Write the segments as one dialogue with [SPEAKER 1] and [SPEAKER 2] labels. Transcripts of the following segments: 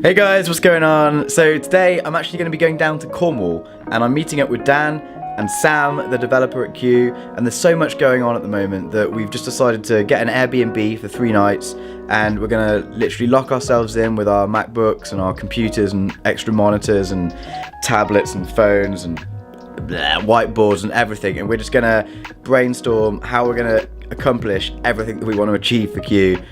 [SPEAKER 1] Hey guys, what's going on? So today I'm actually going to be going down to Cornwall and I'm meeting up with Dan and Sam, the developer at Quuu, and there's so much going on at the moment that we've just decided to get an Airbnb for 3 nights, and we're going to literally lock ourselves in with our MacBooks and our computers and extra monitors and tablets and phones and whiteboards and everything, and we're just going to brainstorm how we're going to accomplish everything that we want to achieve for Quuu.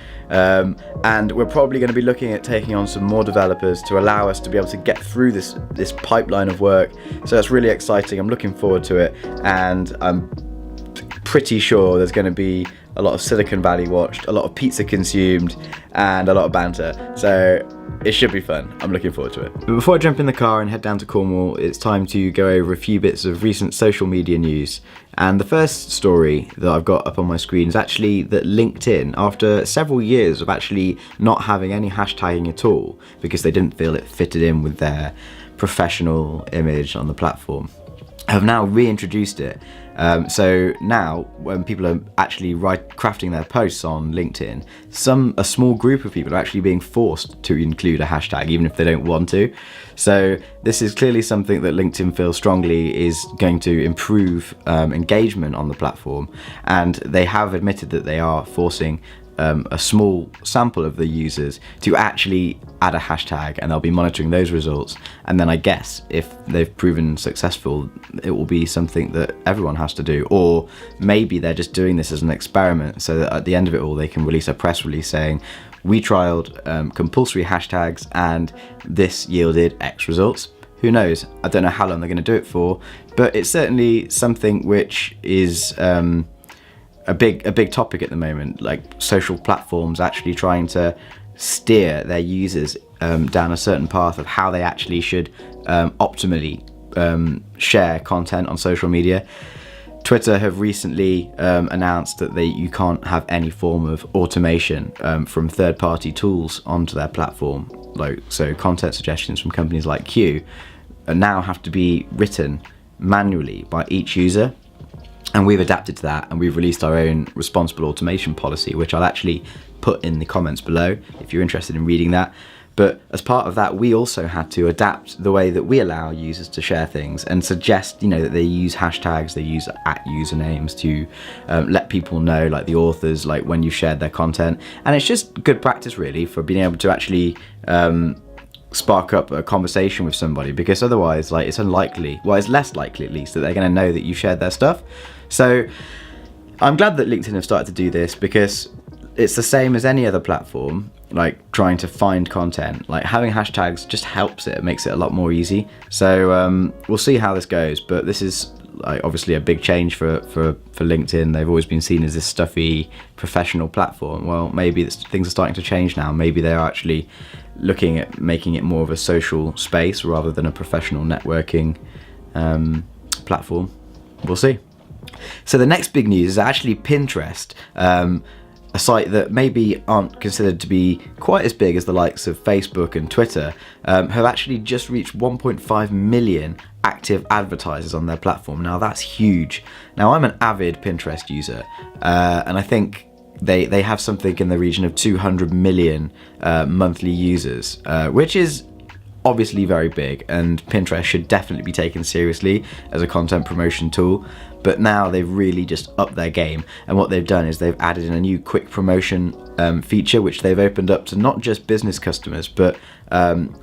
[SPEAKER 1] And we're probably going to be looking at taking on some more developers to allow us to be able to get through this pipeline of work. So that's really exciting. I'm looking forward to it, and I'm pretty sure there's going to be a lot of Silicon Valley watched, a lot of pizza consumed, and a lot of banter. So it should be fun. I'm looking forward to it. But before I jump in the car and head down to Cornwall, it's time to go over a few bits of recent social media news. And the first story that I've got up on my screen is actually that LinkedIn, after several years of actually not having any hashtagging at all, because they didn't feel it fitted in with their professional image on the platform, have now reintroduced it. So now when people are actually crafting their posts on LinkedIn, a small group of people are actually being forced to include a hashtag even if they don't want to. So this is clearly something that LinkedIn feels strongly is going to improve engagement on the platform, and they have admitted that they are forcing a small sample of the users to actually add a hashtag, and they'll be monitoring those results, and then I guess if they've proven successful it will be something that everyone has to do, or maybe they're just doing this as an experiment so that at the end of it all they can release a press release saying we trialed compulsory hashtags and this yielded X results. Who knows? I don't know how long they're going to do it for, but it's certainly something which is a big topic at the moment, like social platforms actually trying to steer their users down a certain path of how they actually should optimally share content on social media. Twitter have recently announced that you can't have any form of automation from third-party tools onto their platform. So content suggestions from companies like Quuu now have to be written manually by each user. And we've adapted to that, and we've released our own responsible automation policy, which I'll actually put in the comments below if you're interested in reading that. But as part of that, we also had to adapt the way that we allow users to share things and suggest, that they use hashtags, they use @usernames to let people know, like the authors, like when you shared their content. And it's just good practice really for being able to actually spark up a conversation with somebody, because otherwise it's less likely at least that they're going to know that you shared their stuff. So I'm glad that LinkedIn have started to do this, because it's the same as any other platform, like trying to find content. Like having hashtags just helps it makes it a lot more easy. So we'll see how this goes, but this is obviously a big change for LinkedIn. They've always been seen as this stuffy professional platform. Well, maybe things are starting to change now. Maybe they are actually looking at making it more of a social space rather than a professional networking platform. We'll see. So the next big news is actually Pinterest, a site that maybe aren't considered to be quite as big as the likes of Facebook and Twitter, have actually just reached 1.5 million active advertisers on their platform. Now that's huge. Now I'm an avid Pinterest user, and I think they have something in the region of 200 million monthly users, which is obviously very big, and Pinterest should definitely be taken seriously as a content promotion tool. But now they've really just upped their game, and what they've done is they've added in a new quick promotion feature, which they've opened up to not just business customers, but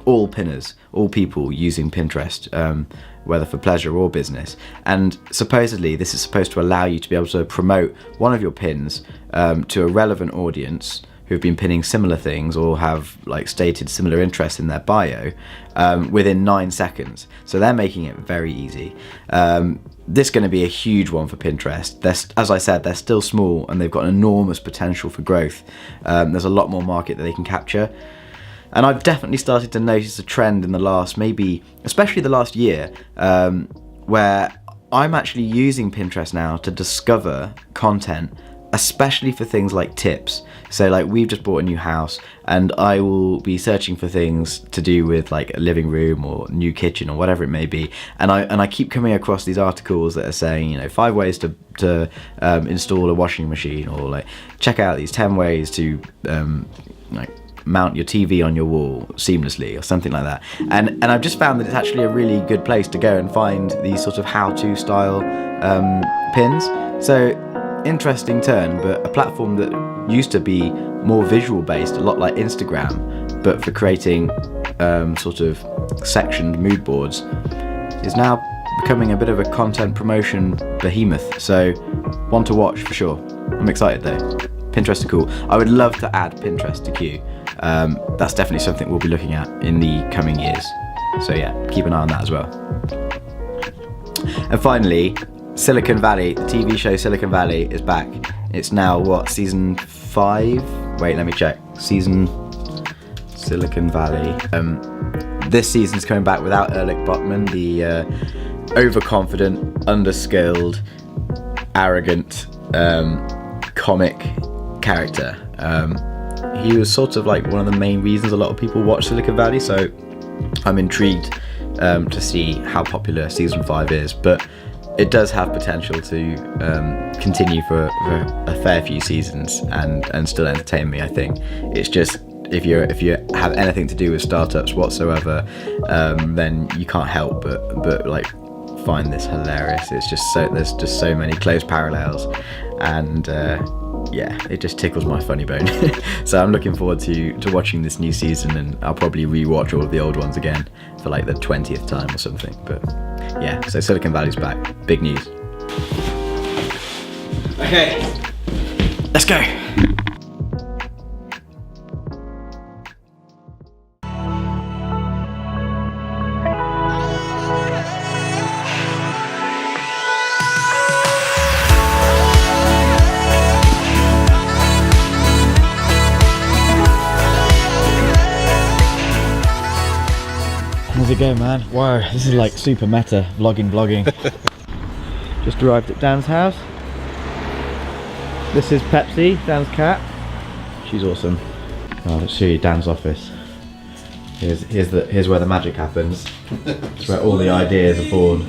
[SPEAKER 1] all pinners, all people using Pinterest, whether for pleasure or business. And supposedly this is supposed to allow you to be able to promote one of your pins to a relevant audience who've been pinning similar things or have stated similar interests in their bio within 9 seconds. So they're making it very easy. This is going to be a huge one for Pinterest. As I said, they're still small and they've got enormous potential for growth. There's a lot more market that they can capture. And I've definitely started to notice a trend in the last, especially the last year, where I'm actually using Pinterest now to discover content, especially for things like tips. So we've just bought a new house, and I will be searching for things to do with a living room or new kitchen or whatever it may be, and I keep coming across these articles that are saying 5 ways to install a washing machine, or check out these 10 ways to mount your TV on your wall seamlessly or something like that. And I've just found that it's actually a really good place to go and find these sort of how-to style pins. So interesting turn, but a platform that used to be more visual based, a lot like Instagram, but for creating sort of sectioned mood boards, is now becoming a bit of a content promotion behemoth. So one to watch for sure. I'm excited though. Pinterest are cool. I would love to add Pinterest to Quuu. That's definitely something we'll be looking at in the coming years. So yeah, keep an eye on that as well. And finally, Silicon Valley, the TV show Silicon Valley is back. It's now what, season 5? Wait, let me check. Silicon Valley. This season's coming back without Erlich Bachman, the overconfident, underskilled, arrogant comic character. He was sort of like one of the main reasons a lot of people watch Silicon Valley, so I'm intrigued to see how popular season 5 is, but it does have potential to continue for a fair few seasons and still entertain me. I think it's just, if you have anything to do with startups whatsoever, then you can't help but like find this hilarious. It's just there's just so many close parallels, and yeah, it just tickles my funny bone. So I'm looking forward to watching this new season, and I'll probably rewatch all of the old ones again for like the 20th time or something. But yeah, so Silicon Valley's back. Big news. Okay, let's go. How's it going, man? Wow, this is like super meta vlogging. Just arrived at Dan's house. This is Pepsi, Dan's cat. She's awesome. Oh, let's show you Dan's office. Here's where the magic happens. It's where all the ideas are born.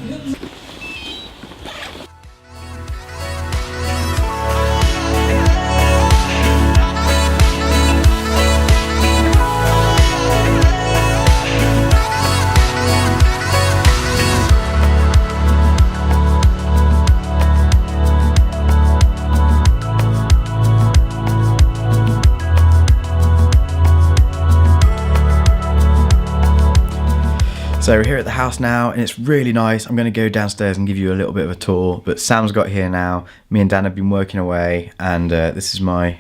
[SPEAKER 1] So we're here at the house now, and it's really nice. I'm going to go downstairs and give you a little bit of a tour, but Sam's got here now. Me and Dan have been working away, and this is going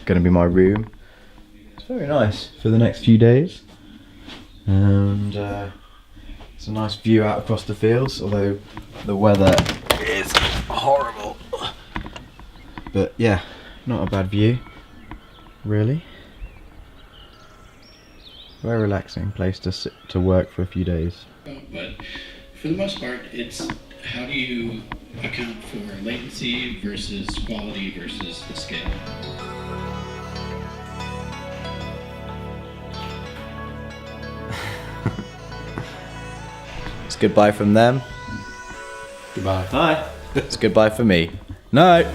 [SPEAKER 1] to be my room. It's very nice for the next few days, and it's a nice view out across the fields, although the weather is horrible. But yeah, not a bad view, really. Very relaxing place to sit to work for a few days.
[SPEAKER 2] But for the most part, it's how do you account for latency versus quality versus the scale?
[SPEAKER 1] It's goodbye from them.
[SPEAKER 2] Goodbye.
[SPEAKER 1] Hi. It's goodbye for me. No.